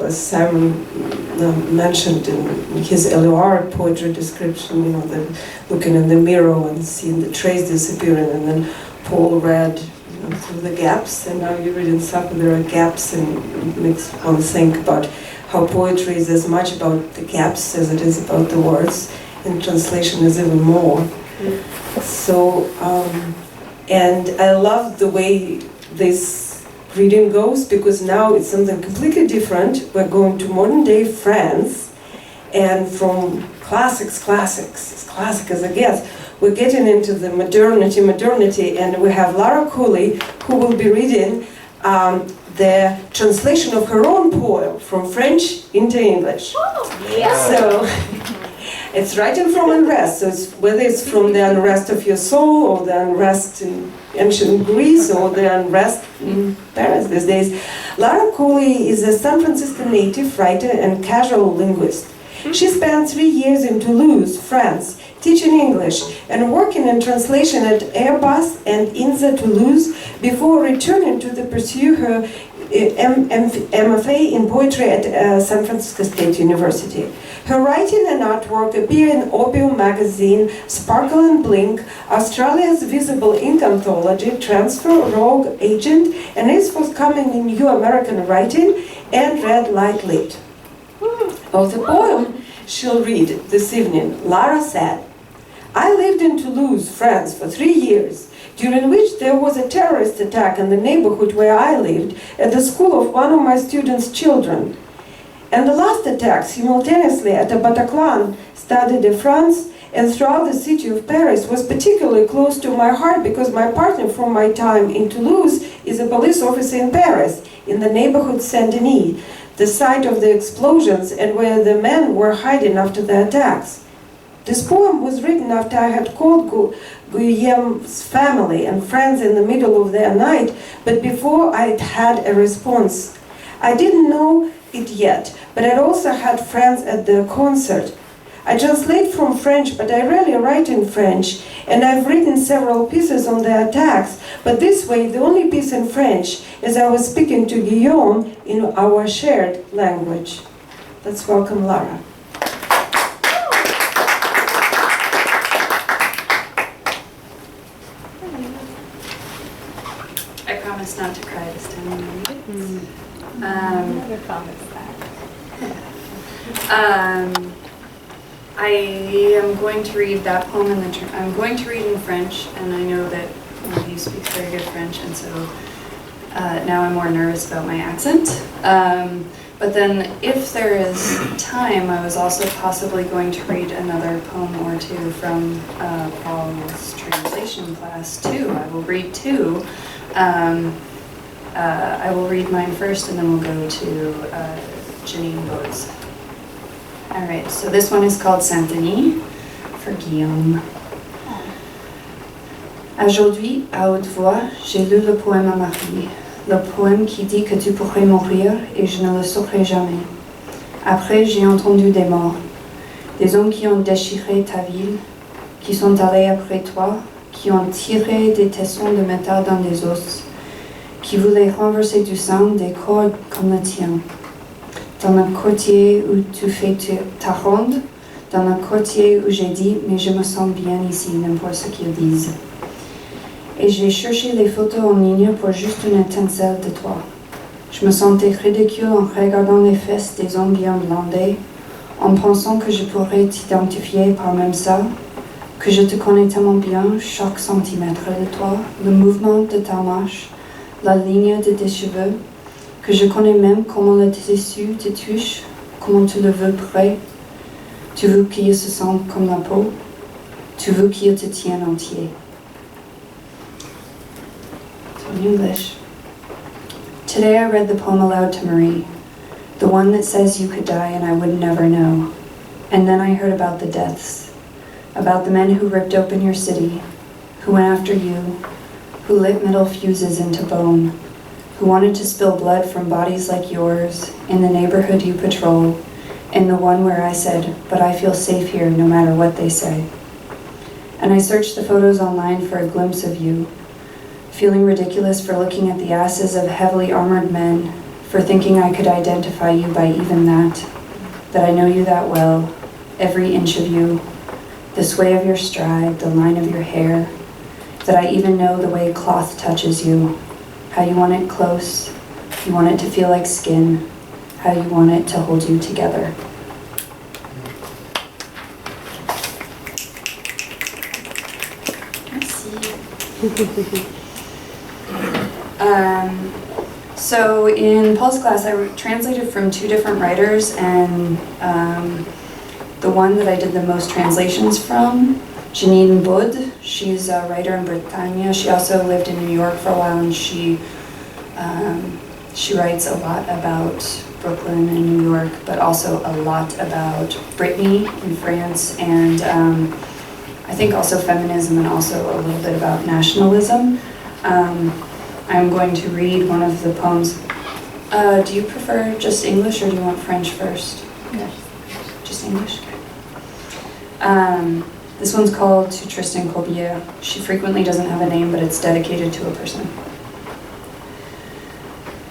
As Simon mentioned in his LOR poetry description, you know, the looking in the mirror and seeing the trace disappearing, and then Paul read, you know, through the gaps, and now you read in Sacco there are gaps, and it makes one think about how poetry is as much about the gaps as it is about the words, and translation is even more. So, and I love the way this reading goes, because now it's something completely different. We're going to modern day France, and from classic as it gets, we're getting into the modernity, and we have Lara Coley, who will be reading the translation of her own poem from French into English. Oh, yeah. So it's written from Unrest, so it's, whether it's from the unrest of your soul, or the unrest in ancient Greece, or the unrest in Paris these days. Lara Coley is a San Francisco native, writer, and casual linguist. She spent 3 years in Toulouse, France, teaching English and working in translation at AIRBUS and INSA Toulouse before returning to pursue her MFA in poetry at San Francisco State University. Her writing and artwork appear in Opium Magazine, Sparkle and Blink, Australia's Visible Ink Anthology, Transfer, Rogue, Agent, and is forthcoming in New American Writing and Red Light Lit. Of the poem she'll read this evening, Lara said, "I lived in Toulouse, France for 3 years, during which there was a terrorist attack in the neighborhood where I lived at the school of one of my students' children. And the last attack simultaneously at the Bataclan, Stade de France, and throughout the city of Paris was particularly close to my heart because my partner from my time in Toulouse is a police officer in Paris, in the neighborhood St Denis, the site of the explosions and where the men were hiding after the attacks. This poem was written after I had called Guillem's family and friends in the middle of the night, but before I'd had a response. I didn't know it yet, but I'd also had friends at the concert. I translate from French, but I rarely write in French, and I've written several pieces on the attacks, but this way the only piece in French is I was speaking to Guillaume in our shared language." Let's welcome Lara. I promise not to cry this time when I read it. I never promised that. I am going to read that poem in I'm going to read in French, and I know that one of you speaks very good French, and so now I'm more nervous about my accent. But then, if there is time, I was also possibly going to read another poem or two from Paul's translation class too. I will read two. I will read mine first, and then we'll go to Janine Bowes. All right, so this one is called St Denis for Guillaume. Aujourd'hui, à haute voix, j'ai lu le poème à Marie, le poème qui dit que tu pourrais mourir et je ne le saurai jamais. Après, j'ai entendu des morts, des hommes qui ont déchiré ta ville, qui sont allés après toi, qui ont tiré des tessons de métal dans des os, qui voulaient renverser du sang des corps comme le tien. Dans le quartier où tu fais ta ronde, dans le quartier où j'ai dit « mais je me sens bien ici, n'importe ce qu'ils disent ». Et j'ai cherché les photos en ligne pour juste une étincelle de toi. Je me sentais ridicule en regardant les fesses des hommes bien blindés, en pensant que je pourrais t'identifier par même ça, que je te connais tellement bien, chaque centimètre de toi, le mouvement de ta marche, la ligne de tes cheveux, que je connais même comment le tissu te touche, comment tu le veux près. Tu veux qu'il se sente comme la peau, tu veux qu'il te tienne entier. So in English. Today I read the poem aloud to Marie, the one that says you could die and I would never know. And then I heard about the deaths, about the men who ripped open your city, who went after you, who lit metal fuses into bone, who wanted to spill blood from bodies like yours in the neighborhood you patrol, in the one where I said, but I feel safe here no matter what they say. And I searched the photos online for a glimpse of you, feeling ridiculous for looking at the asses of heavily armored men, for thinking I could identify you by even that I know you that well, every inch of you, the sway of your stride, the line of your hair, that I even know the way cloth touches you, how you want it close, you want it to feel like skin, how you want it to hold you together. So in Paul's class, I translated from 2 different writers, and the one that I did the most translations from, Janine Baud, she's a writer in Bretagne. She also lived in New York for a while, and she writes a lot about Brooklyn and New York, but also a lot about Brittany in France, and I think also feminism, and also a little bit about nationalism. I'm going to read one of the poems. Do you prefer just English, or do you want French first? English. Just English? Okay. This one's called To Tristan Colbier. She frequently doesn't have a name, but it's dedicated to a person.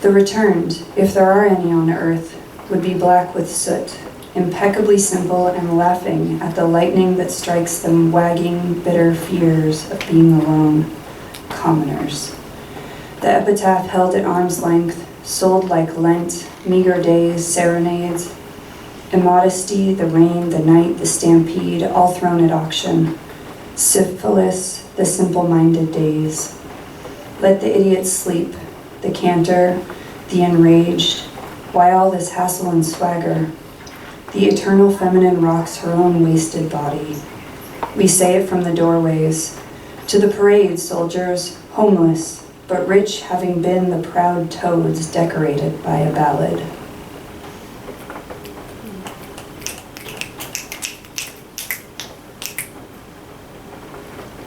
The returned, if there are any on earth, would be black with soot, impeccably simple and laughing at the lightning that strikes them, wagging bitter fears of being alone, commoners. The epitaph held at arm's length, sold like Lent, meager days, serenades, immodesty, the rain, the night, the stampede, all thrown at auction. Syphilis, the simple-minded days. Let the idiot sleep, the cantor, the enraged. Why all this hassle and swagger? The eternal feminine rocks her own wasted body. We say it from the doorways. To the parade, soldiers, homeless, but rich, having been the proud toads decorated by a ballad.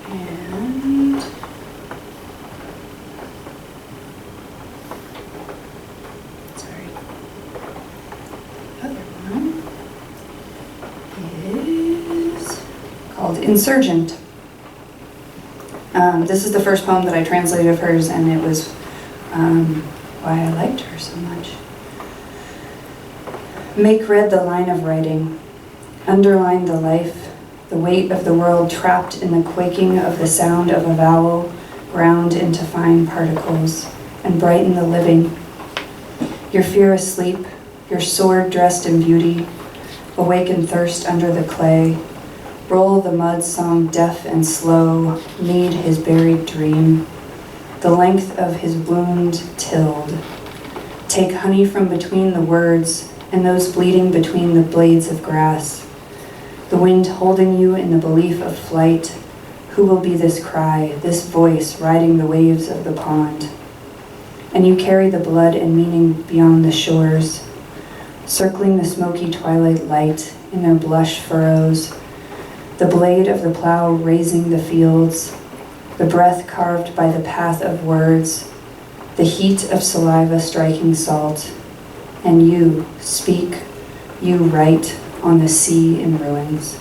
And sorry. The other one is called Insurgent. This is the first poem that I translated of hers, and it was why I liked her so much. Make red the line of writing, underline the life, the weight of the world trapped in the quaking of the sound of a vowel ground into fine particles, and brighten the living. Your fear asleep, your sword dressed in beauty, awaken thirst under the clay, roll the mud song deaf and slow, knead his buried dream, the length of his wound tilled. Take honey from between the words, and those bleeding between the blades of grass. The wind holding you in the belief of flight. Who will be this cry, this voice riding the waves of the pond? And you carry the blood and meaning beyond the shores, circling the smoky twilight light in their blush furrows, the blade of the plow raising the fields, the breath carved by the path of words, the heat of saliva striking salt, and you speak, you write on the sea in ruins.